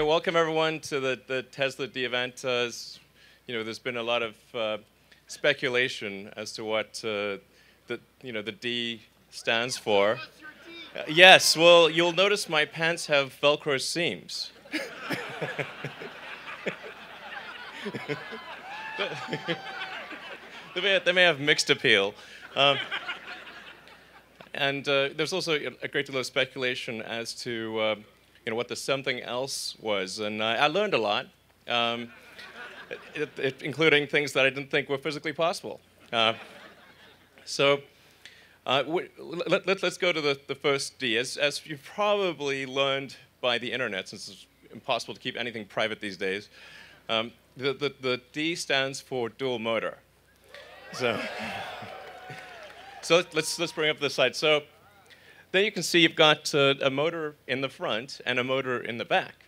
welcome everyone to the Tesla D event. There's been a lot of speculation as to what the D stands for. Yes, well, you'll notice my pants have Velcro seams. They may have mixed appeal. And there's also a great deal of speculation as to what the something else was. And I learned a lot, including things that I didn't think were physically possible. Let's go to the first D. As you've probably learned by the internet, since it's impossible to keep anything private these days, the D stands for dual motor. So let's bring up this slide. So there you can see you've got a motor in the front and a motor in the back,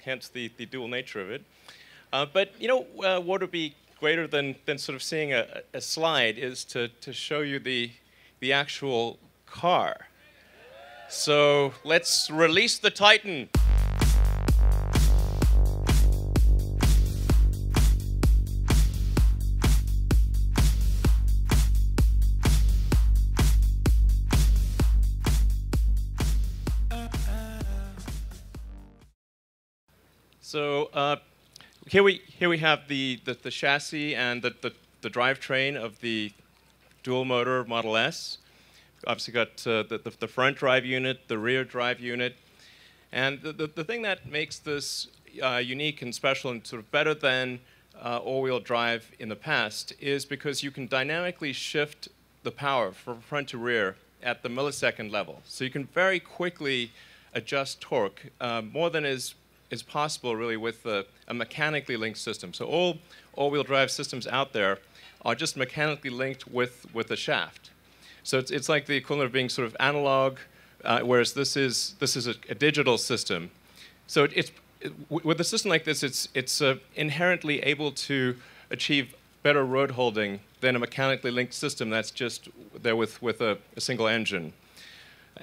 hence the dual nature of it. But what would be greater than sort of seeing a slide is to show you the actual car. So let's release the Titan. So here we have the chassis and the drivetrain of the dual motor Model S. Obviously got the front drive unit, the rear drive unit, and the thing that makes this unique and special and sort of better than all-wheel drive in the past is because you can dynamically shift the power from front to rear at the millisecond level. So you can very quickly adjust torque more than is possible really with a mechanically linked system. So all all-wheel drive systems out there are just mechanically linked with a shaft. So it's like the equivalent of being sort of analog, whereas this is a digital system. So with a system like this, it's inherently able to achieve better road holding than a mechanically linked system that's just there with a single engine.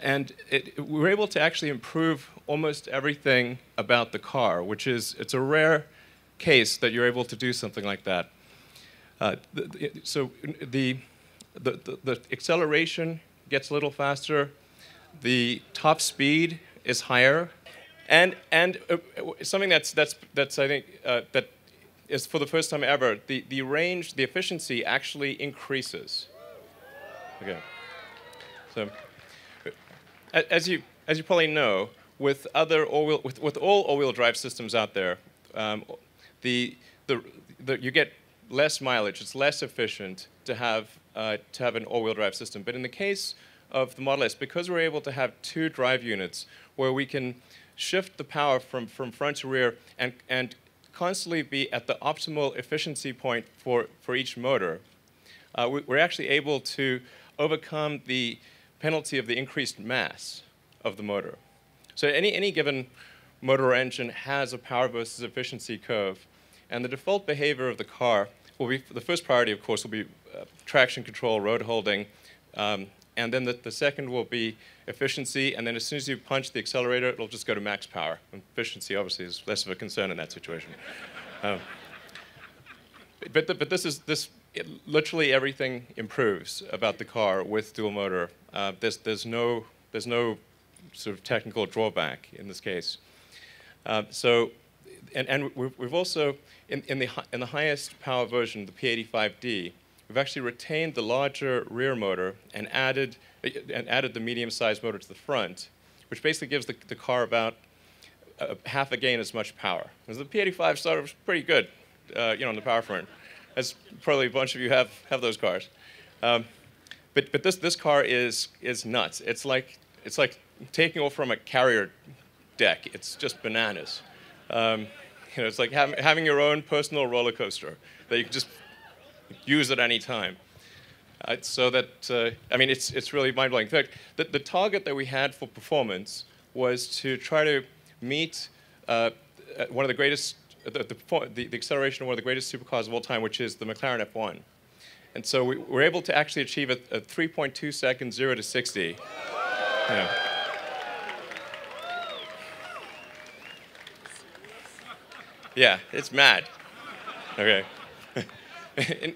And we're able to actually improve almost everything about the car, which is, it's a rare case that you're able to do something like that. So the acceleration gets a little faster, the top speed is higher, and something that's I think that is for the first time ever, the range, the efficiency actually increases. Okay, so. As you probably know, with all all-wheel drive systems out there, you get less mileage. It's less efficient to have an all-wheel drive system. But in the case of the Model S, because we're able to have two drive units where we can shift the power from front to rear and constantly be at the optimal efficiency point for each motor, we're actually able to overcome the penalty of the increased mass of the motor. So any given motor or engine has a power versus efficiency curve, and the default behavior of the car will be, the first priority, of course, will be traction control, road holding, and then the second will be efficiency, and then as soon as you punch the accelerator, it'll just go to max power. And efficiency, obviously, is less of a concern in that situation. But literally everything improves about the car with dual motor. There's no sort of technical drawback in this case. We've also in the highest power version, the P85D, we've actually retained the larger rear motor and added the medium-sized motor to the front, which basically gives the car about half again as much power. Because the P85 started was pretty good, on the power front. As probably a bunch of you have those cars, but this car is nuts. It's like taking off from a carrier deck. It's just bananas. It's like having your own personal roller coaster that you can just use at any time. So that I mean, it's really mind-blowing. In fact, the target that we had for performance was to try to meet one of the greatest. The acceleration of one of the greatest supercars of all time, which is the McLaren F1. And so we were able to actually achieve a 3.2 seconds 0 to 60. Yeah, it's mad. Okay.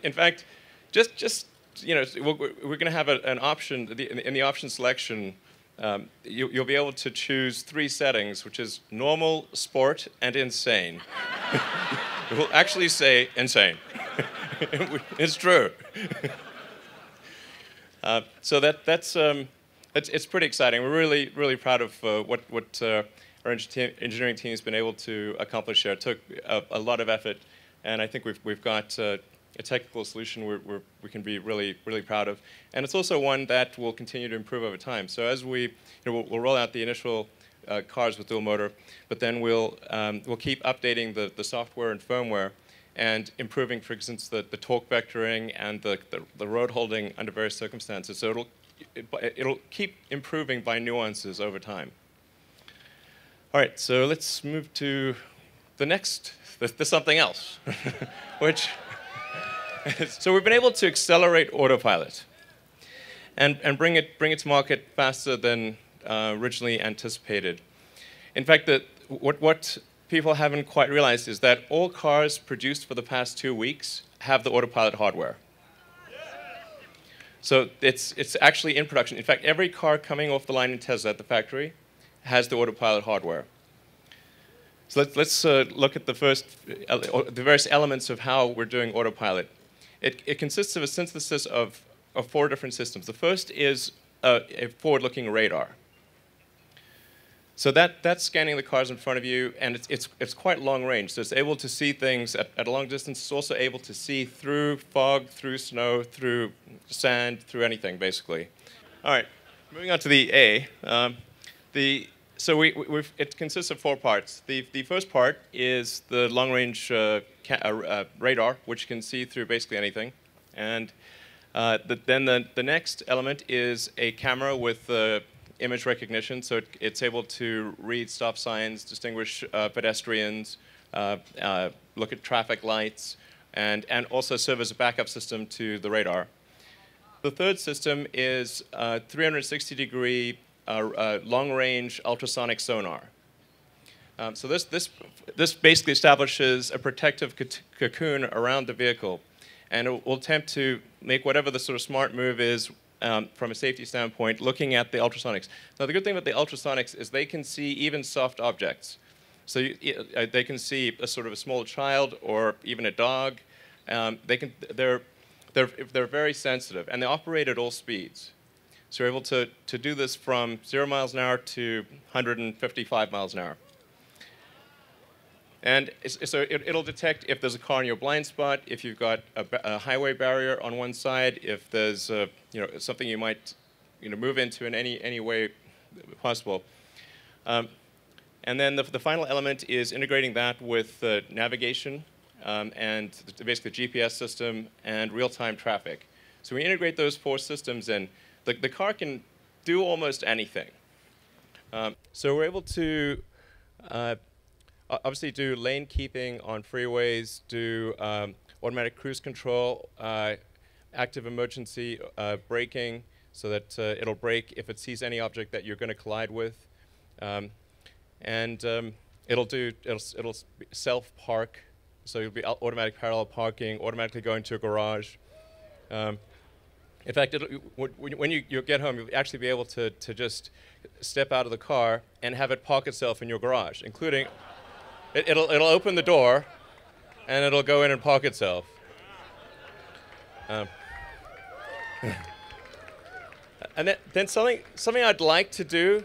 In fact, just you know, we're going to have an option in the option selection. You'll be able to choose 3 settings, which is normal, sport, and insane. It will actually say insane. It's true. So it's pretty exciting. We're really proud of what our engineering team has been able to accomplish here. It took a lot of effort, and I think we've got a technical solution we can be really proud of. And it's also one that will continue to improve over time. So as we'll roll out the initial cars with dual motor, but then we'll keep updating the software and firmware and improving, for instance, the torque vectoring and the road holding under various circumstances. So it'll keep improving by nuances over time. All right, so let's move to the something else, which. So we've been able to accelerate Autopilot and bring it to market faster than originally anticipated. In fact, what people haven't quite realized is that all cars produced for the past 2 weeks have the Autopilot hardware. So it's actually in production. In fact, every car coming off the line in Tesla at the factory has the Autopilot hardware. So let's look at the various elements of how we're doing Autopilot. It consists of a synthesis of 4 different systems. The first is a forward-looking radar. So that's scanning the cars in front of you, and it's quite long range. So it's able to see things at a long distance. It's also able to see through fog, through snow, through sand, through anything, basically. All right, moving on to the A. So it consists of 4 parts. The first part is the long-range radar, which can see through basically anything. And then the next element is a camera with image recognition. So it's able to read stop signs, distinguish pedestrians, look at traffic lights, and also serve as a backup system to the radar. The third system is 360-degree long-range ultrasonic sonar. So this basically establishes a protective cocoon around the vehicle, and it will attempt to make whatever the sort of smart move is from a safety standpoint, looking at the ultrasonics. Now, the good thing about the ultrasonics is they can see even soft objects. So they can see a sort of a small child or even a dog. They're very sensitive, and they operate at all speeds. So you're able to do this from 0 miles an hour to 155 miles an hour. And so it'll detect if there's a car in your blind spot, if you've got a highway barrier on one side, if there's something you might move into in any way possible. And then the final element is integrating that with navigation and basically the GPS system and real-time traffic. So we integrate those 4 systems in. The car can do almost anything. So we're able to obviously do lane keeping on freeways, do automatic cruise control, active emergency braking, so that it'll brake if it sees any object that you're going to collide with, and it'll self-park, so you'll be automatic parallel parking, automatically go into a garage. In fact, when you get home, you'll actually be able to just step out of the car and have it park itself in your garage, including it'll open the door and it'll go in and park itself. And then something I'd like to do,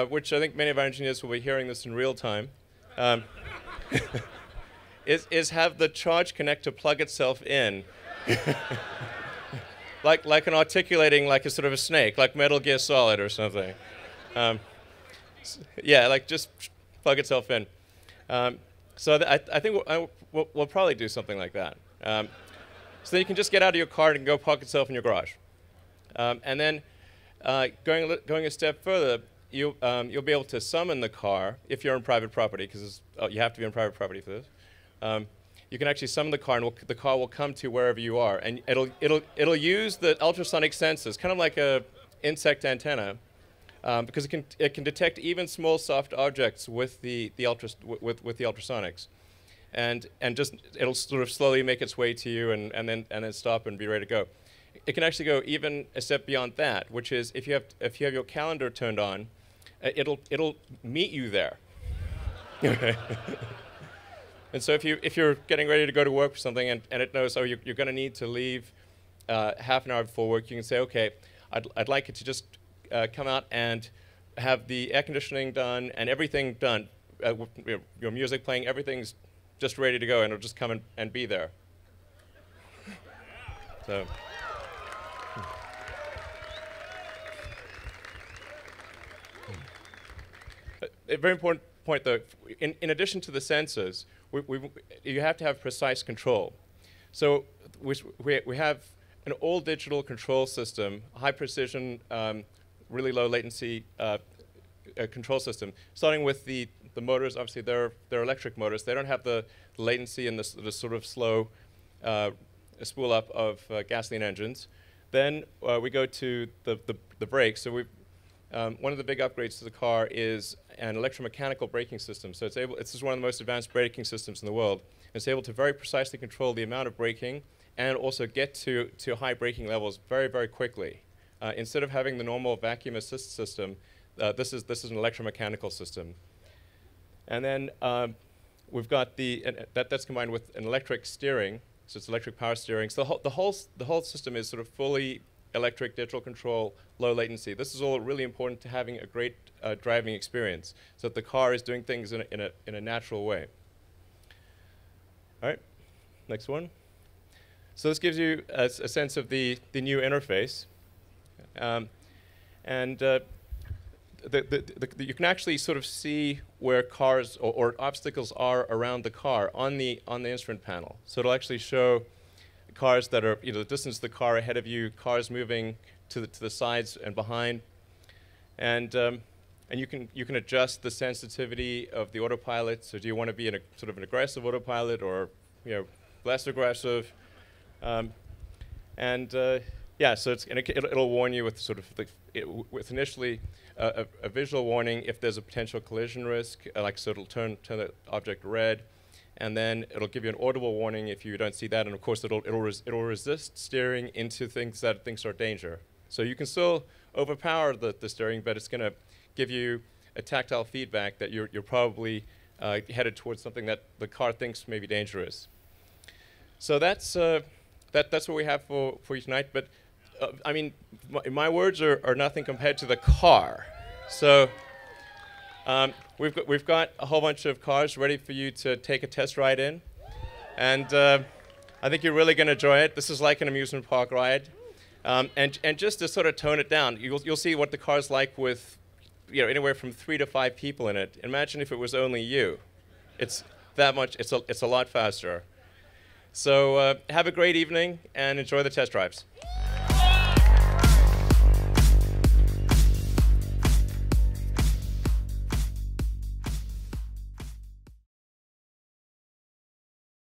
which I think many of our engineers will be hearing this in real time, is have the charge connector plug itself in. like an articulating, like a sort of a snake, like Metal Gear Solid or something. Yeah, like just plug itself in. So I think we'll probably do something like that. So you can just get out of your car and go park itself in your garage. And then going a step further, you'll be able to summon the car if you're on private property, because you have to be on private property for this. You can actually summon the car, and the car will come to wherever you are, and it'll use the ultrasonic sensors, kind of like a insect antenna, because it can detect even small soft objects with the ultrasonics, and just it'll sort of slowly make its way to you and then stop and be ready to go. It can actually go even a step beyond that, which is if you have your calendar turned on, it'll meet you there. And so if you're getting ready to go to work for something and it knows, oh, you're going to need to leave half an hour before work, you can say, okay, I'd like it to just come out and have the air conditioning done and everything done, your music playing, everything's just ready to go, and it'll just come and be there. So. A very important point, though, in addition to the sensors, you have to have precise control. So we have an all-digital control system, high precision, really low latency control system, starting with the motors. Obviously, they're electric motors. They don't have the latency and the sort of slow spool up of gasoline engines. Then we go to the brakes. So one of the big upgrades to the car is an electromechanical braking system. So this is one of the most advanced braking systems in the world. It's able to very precisely control the amount of braking and also get to high braking levels very, very quickly. Instead of having the normal vacuum assist system, this is an electromechanical system. And then we've got that's combined with an electric steering, so it's electric power steering. So the whole system is sort of fully electric digital control, low latency. This is all really important to having a great driving experience, so that the car is doing things in a natural way. All right, next one. So this gives you a sense of the new interface, you can actually sort of see where cars or obstacles are around the car on the instrument panel. So it'll actually show cars that are, the distance of the car ahead of you, cars moving to the sides and behind, and you can adjust the sensitivity of the autopilot. So do you want to be in a sort of an aggressive autopilot or less aggressive? Yeah, so it'll warn you with sort of with initially a visual warning if there's a potential collision risk, so it'll turn the object red. And then it'll give you an audible warning if you don't see that, and of course it'll resist steering into things that it thinks are danger. So you can still overpower the steering, but it's going to give you a tactile feedback that you're probably headed towards something that the car thinks may be dangerous. So that's what we have for you tonight. But I mean, my words are nothing compared to the car. So. We've got a whole bunch of cars ready for you to take a test ride in, and I think you're really going to enjoy it. This is like an amusement park ride, and just to sort of tone it down, you'll see what the car's like with anywhere from 3 to 5 people in it. Imagine if it was only you. It's that much. It's a lot faster. So have a great evening and enjoy the test drives.